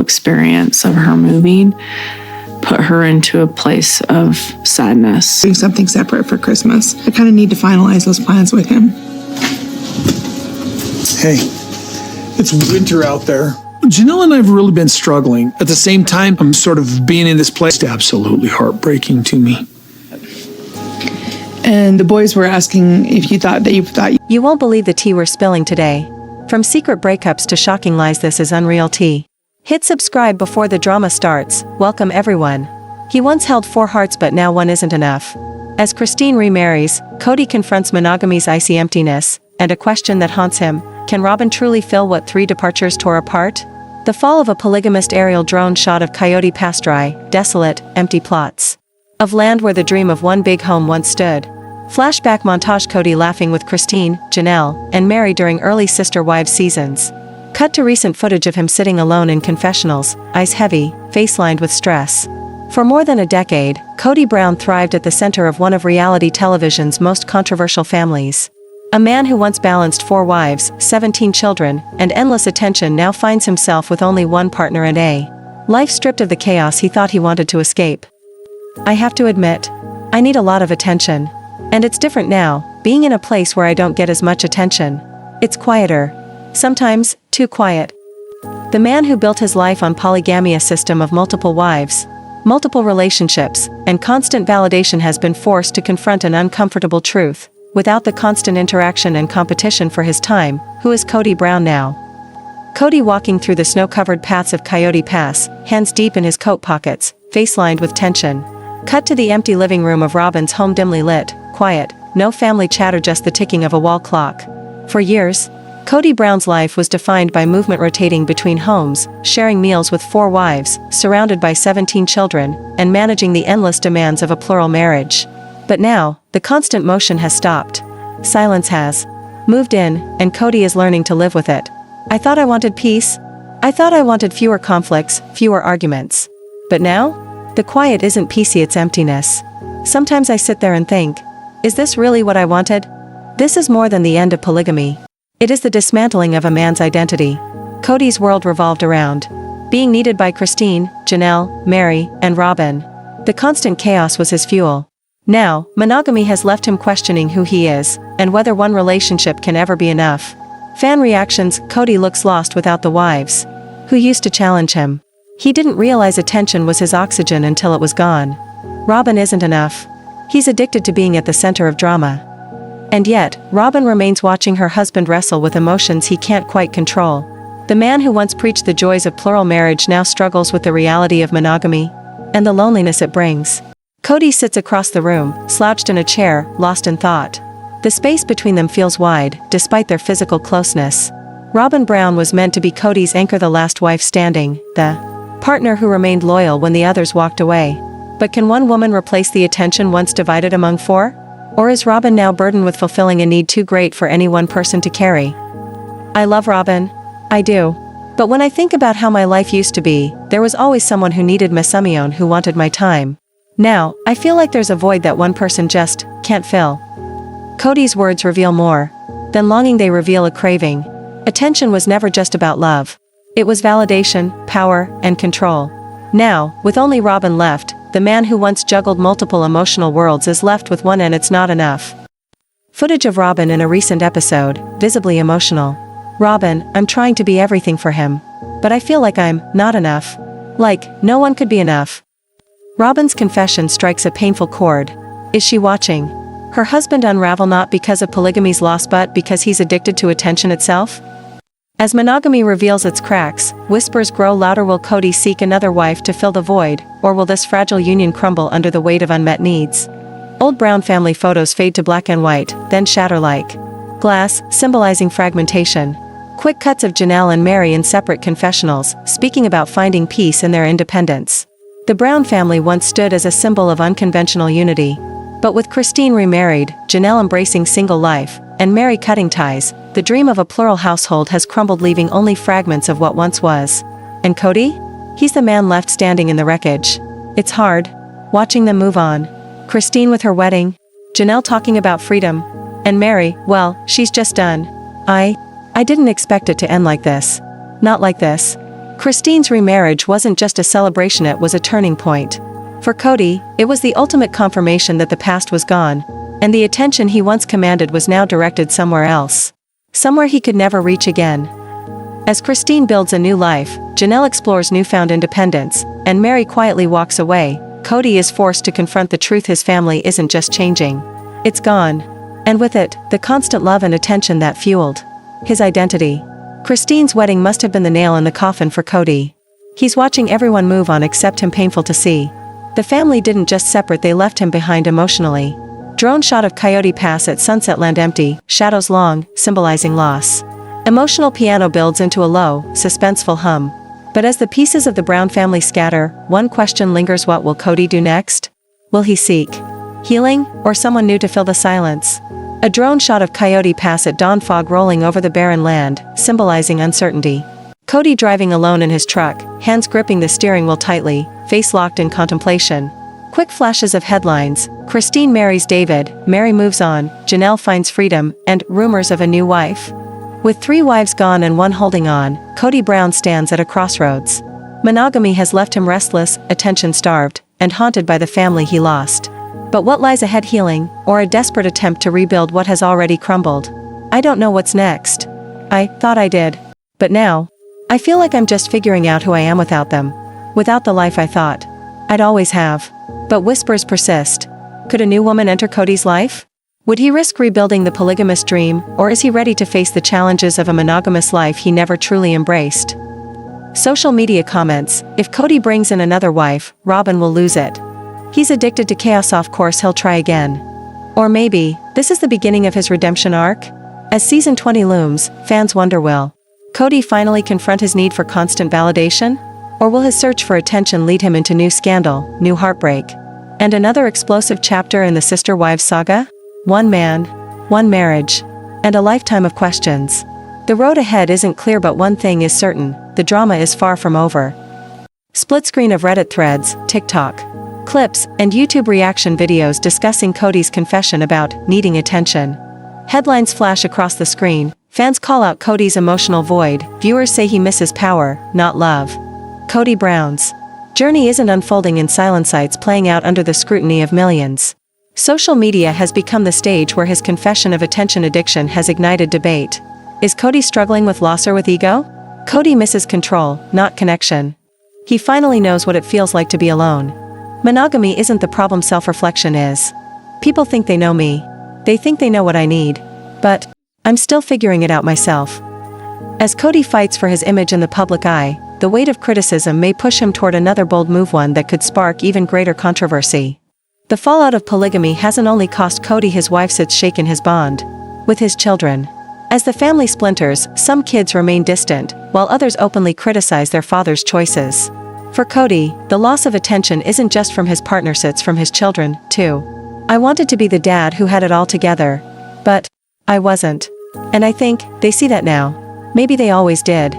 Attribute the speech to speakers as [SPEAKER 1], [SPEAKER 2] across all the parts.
[SPEAKER 1] experience of her moving put her into a place of sadness.
[SPEAKER 2] Doing something separate for Christmas. I kind of need to finalize those plans with him.
[SPEAKER 3] Hey, it's winter out there. Janelle and I have really been struggling. At the same time, I'm sort of being in this place. It's absolutely heartbreaking to me.
[SPEAKER 2] And the boys were asking if you thought.
[SPEAKER 4] You won't believe the tea we're spilling today. From secret breakups to shocking lies, this is unreal tea. Hit subscribe before the drama starts. Welcome everyone. He once held 4 hearts, but now one isn't enough. As Christine remarries, Cody confronts monogamy's icy emptiness, and a question that haunts him: can Robyn truly fill what 3 departures tore apart? The fall of a polygamist aerial drone shot of Kody past dry, desolate, empty plots of land where the dream of one big home once stood. Flashback montage: Cody laughing with Christine, Janelle, and Mary during early Sister Wives seasons. Cut to recent footage of him sitting alone in confessionals, eyes heavy, face lined with stress. For more than a decade, Kody Brown thrived at the center of one of reality television's most controversial families. A man who once balanced 4 wives, 17 children, and endless attention now finds himself with only one partner and a life stripped of the chaos he thought he wanted to escape. I have to admit, I need a lot of attention. And it's different now, being in a place where I don't get as much attention. It's quieter. Sometimes, too quiet. The man who built his life on polygamy, a system of multiple wives, multiple relationships, and constant validation, has been forced to confront an uncomfortable truth. Without the constant interaction and competition for his time, who is Kody Brown now? Cody walking through the snow-covered paths of Coyote Pass, hands deep in his coat pockets, face lined with tension. Cut to the empty living room of Robyn's home, dimly lit, quiet, no family chatter, just the ticking of a wall clock. For years, Kody Brown's life was defined by movement, rotating between homes, sharing meals with 4 wives, surrounded by 17 children, and managing the endless demands of a plural marriage. But now, the constant motion has stopped. Silence has moved in, and Cody is learning to live with it. I thought I wanted peace. I thought I wanted fewer conflicts, fewer arguments. But now, the quiet isn't peacey, it's emptiness. Sometimes I sit there and think, is this really what I wanted? This is more than the end of polygamy. It is the dismantling of a man's identity. Cody's world revolved around being needed by Christine, Janelle, Mary, and Robyn. The constant chaos was his fuel. Now, monogamy has left him questioning who he is, and whether one relationship can ever be enough. Fan reactions: Cody looks lost without the wives who used to challenge him. He didn't realize attention was his oxygen until it was gone. Robyn isn't enough. He's addicted to being at the center of drama. And yet, Robyn remains, watching her husband wrestle with emotions he can't quite control. The man who once preached the joys of plural marriage now struggles with the reality of monogamy and the loneliness it brings. Cody sits across the room, slouched in a chair, lost in thought. The space between them feels wide, despite their physical closeness. Robyn Brown was meant to be Cody's anchor, the last wife standing, the partner who remained loyal when the others walked away. But can one woman replace the attention once divided among 4? Or is Robyn now burdened with fulfilling a need too great for any one person to carry? I love Robyn. I do. But when I think about how my life used to be, there was always someone who needed me, someone who wanted my time. Now, I feel like there's a void that one person just can't fill. Cody's words reveal more than longing, they reveal a craving. Attention was never just about love. It was validation, power, and control. Now, with only Robyn left, the man who once juggled multiple emotional worlds is left with one, and it's not enough. Footage of Robyn in a recent episode, visibly emotional. Robyn, I'm trying to be everything for him. But I feel like I'm not enough. Like, no one could be enough. Robyn's confession strikes a painful chord. Is she watching her husband unravel, not because of polygamy's loss but because he's addicted to attention itself? As monogamy reveals its cracks, whispers grow louder. Will Cody seek another wife to fill the void, or will this fragile union crumble under the weight of unmet needs? Old Brown family photos fade to black and white, then shatter like glass, symbolizing fragmentation. Quick cuts of Janelle and Mary in separate confessionals, speaking about finding peace in their independence. The Brown family once stood as a symbol of unconventional unity. But with Christine remarried, Janelle embracing single life, and Mary cutting ties, the dream of a plural household has crumbled, leaving only fragments of what once was. And Cody? He's the man left standing in the wreckage. It's hard watching them move on. Christine with her wedding, Janelle talking about freedom, and Mary, well, she's just done. I didn't expect it to end like this. Not like this. Christine's remarriage wasn't just a celebration, it was a turning point. For Cody, it was the ultimate confirmation that the past was gone, and the attention he once commanded was now directed somewhere else. Somewhere he could never reach again. As Christine builds a new life, Janelle explores newfound independence, and Mary quietly walks away, Cody is forced to confront the truth: his family isn't just changing. It's gone. And with it, the constant love and attention that fueled his identity. Christine's wedding must have been the nail in the coffin for Cody. He's watching everyone move on except him, painful to see. The family didn't just separate, they left him behind emotionally. Drone shot of Coyote Pass at sunset, land empty, shadows long, symbolizing loss. Emotional piano builds into a low, suspenseful hum. But as the pieces of the Brown family scatter, one question lingers: what will Cody do next? Will he seek healing, or someone new to fill the silence? A drone shot of Coyote Pass at dawn, fog rolling over the barren land, symbolizing uncertainty. Cody driving alone in his truck, hands gripping the steering wheel tightly, face locked in contemplation. Quick flashes of headlines: Christine marries David, Mary moves on, Janelle finds freedom, and rumors of a new wife. With 3 wives gone and 1 holding on, Kody Brown stands at a crossroads. Monogamy has left him restless, attention-starved, and haunted by the family he lost. But what lies ahead? Healing, or a desperate attempt to rebuild what has already crumbled? I don't know what's next. I thought I did. But now, I feel like I'm just figuring out who I am without them. Without the life I thought I'd always have. But whispers persist. Could a new woman enter Cody's life? Would he risk rebuilding the polygamous dream, or is he ready to face the challenges of a monogamous life he never truly embraced? Social media comments: if Cody brings in another wife, Robyn will lose it. He's addicted to chaos, of course he'll try again. Or maybe, this is the beginning of his redemption arc? As season 20 looms, fans wonder, will Cody finally confront his need for constant validation? Or will his search for attention lead him into new scandal, new heartbreak, and another explosive chapter in the Sister Wives saga? One man, one marriage, and a lifetime of questions. The road ahead isn't clear, but one thing is certain: the drama is far from over. Split screen of Reddit threads, TikTok clips, and YouTube reaction videos discussing Cody's confession about needing attention. Headlines flash across the screen, fans call out Cody's emotional void, viewers say he misses power, not love. Kody Brown's journey isn't unfolding in silence, it's playing out under the scrutiny of millions. Social media has become the stage where his confession of attention addiction has ignited debate. Is Cody struggling with loss or with ego? Cody misses control, not connection. He finally knows what it feels like to be alone. Monogamy isn't the problem, self-reflection is. People think they know me. They think they know what I need. But I'm still figuring it out myself. As Cody fights for his image in the public eye, the weight of criticism may push him toward another bold move, one that could spark even greater controversy. The fallout of polygamy hasn't only cost Cody his wife, it's shaken his bond with his children. As the family splinters, some kids remain distant, while others openly criticize their father's choices. For Cody, the loss of attention isn't just from his partner, it's from his children, too. I wanted to be the dad who had it all together. But I wasn't. And I think they see that now. Maybe they always did.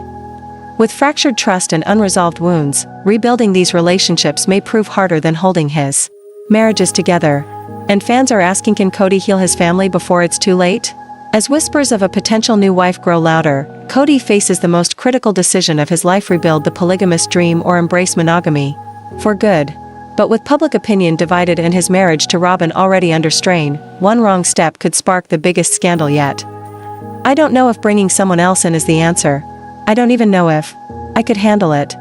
[SPEAKER 4] With fractured trust and unresolved wounds, rebuilding these relationships may prove harder than holding his marriages together. And fans are asking, can Cody heal his family before it's too late? As whispers of a potential new wife grow louder, Cody faces the most critical decision of his life: rebuild the polygamous dream or embrace monogamy for good. But with public opinion divided and his marriage to Robyn already under strain, one wrong step could spark the biggest scandal yet. I don't know if bringing someone else in is the answer. I don't even know if I could handle it.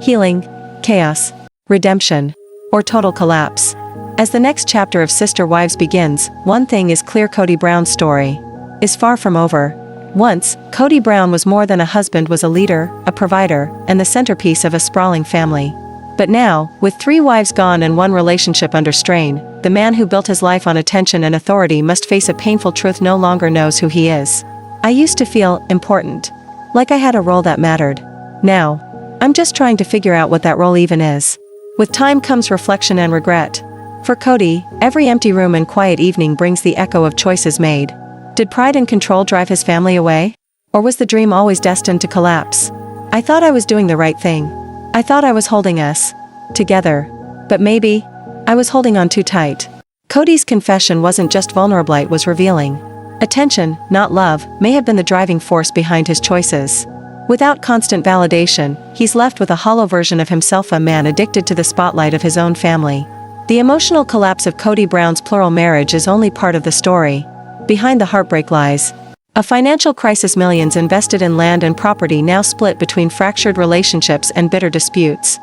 [SPEAKER 4] Healing, chaos, redemption, or total collapse. As the next chapter of Sister Wives begins, one thing is clear: Kody Brown's story is far from over. Once, Kody Brown was more than a husband, was a leader, a provider, and the centerpiece of a sprawling family. But now, with 3 wives gone and 1 relationship under strain, the man who built his life on attention and authority must face a painful truth: no longer knows who he is. I used to feel important, like I had a role that mattered. Now, I'm just trying to figure out what that role even is. With time comes reflection and regret. For Cody, every empty room and quiet evening brings the echo of choices made. Did pride and control drive his family away? Or was the dream always destined to collapse? I thought I was doing the right thing. I thought I was holding us together. But maybe I was holding on too tight. Cody's confession wasn't just vulnerable, it was revealing. Attention, not love, may have been the driving force behind his choices. Without constant validation, he's left with a hollow version of himself, a man addicted to the spotlight of his own family. The emotional collapse of Kody Brown's plural marriage is only part of the story. Behind the heartbreak lies a financial crisis. Millions invested in land and property now split between fractured relationships and bitter disputes.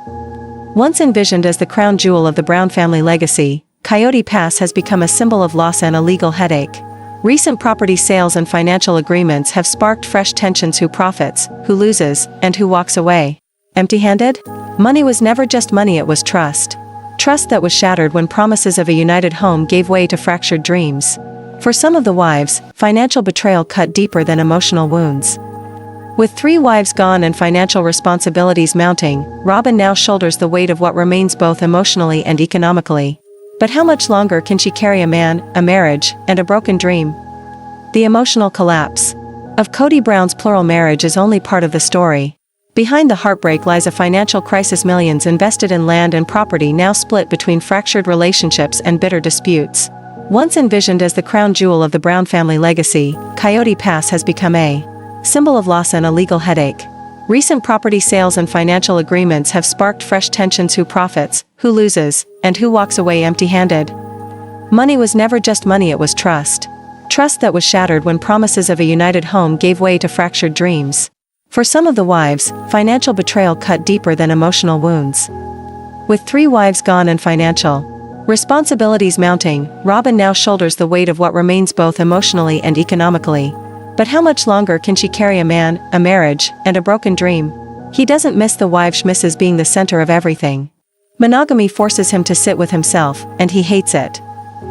[SPEAKER 4] Once envisioned as the crown jewel of the Brown family legacy, Coyote Pass has become a symbol of loss and a legal headache. Recent property sales and financial agreements have sparked fresh tensions: who profits, who loses, and who walks away empty-handed? Money was never just money, it was trust. Trust that was shattered when promises of a united home gave way to fractured dreams. For some of the wives, financial betrayal cut deeper than emotional wounds. With 3 wives gone and financial responsibilities mounting, Robyn now shoulders the weight of what remains both emotionally and economically. But how much longer can she carry a man, a marriage, and a broken dream? The emotional collapse of Kody Brown's plural marriage is only part of the story. Behind the heartbreak lies a financial crisis. Millions invested in land and property now split between fractured relationships and bitter disputes. Once envisioned as the crown jewel of the Brown family legacy, Coyote Pass has become a symbol of loss and a legal headache. Recent property sales and financial agreements have sparked fresh tensions: who profits, who loses, and who walks away empty-handed. Money was never just money, it was trust. Trust that was shattered when promises of a united home gave way to fractured dreams. For some of the wives, financial betrayal cut deeper than emotional wounds. With 3 wives gone and financial responsibilities mounting, Robyn now shoulders the weight of what remains both emotionally and economically. But how much longer can she carry a man, a marriage, and a broken dream? He doesn't miss the wife, she misses being the center of everything. Monogamy forces him to sit with himself, and he hates it.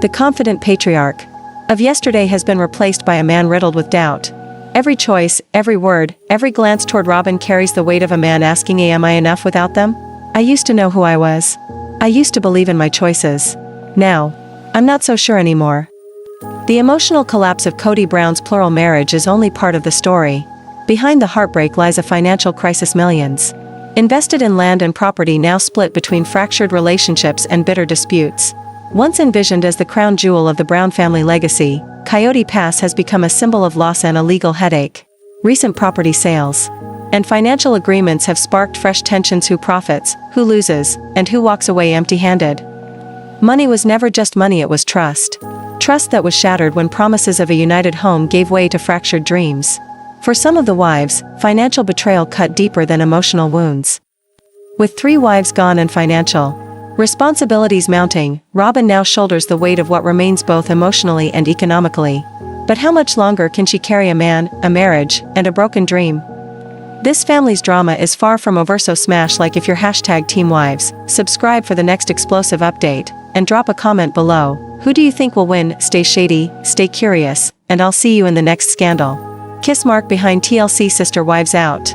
[SPEAKER 4] The confident patriarch of yesterday has been replaced by a man riddled with doubt. Every choice, every word, every glance toward Robyn carries the weight of a man asking, am I enough without them? I used to know who I was. I used to believe in my choices. Now, I'm not so sure anymore. The emotional collapse of Kody Brown's plural marriage is only part of the story. Behind the heartbreak lies a financial crisis. Millions invested in land and property now split between fractured relationships and bitter disputes. Once envisioned as the crown jewel of the Brown family legacy, Coyote Pass has become a symbol of loss and a legal headache. Recent property sales and financial agreements have sparked fresh tensions: who profits, who loses, and who walks away empty-handed. Money was never just money, it was trust. Trust that was shattered when promises of a united home gave way to fractured dreams. For some of the wives, financial betrayal cut deeper than emotional wounds. With 3 wives gone and financial responsibilities mounting, Robyn now shoulders the weight of what remains both emotionally and economically. But how much longer can she carry a man, a marriage, and a broken dream? This family's drama is far from over, so smash like if you're #TeamWives, subscribe for the next explosive update, and drop a comment below. Who do you think will win? Stay shady, stay curious, and I'll see you in the next scandal. Kiss mark behind TLC. Sister Wives out.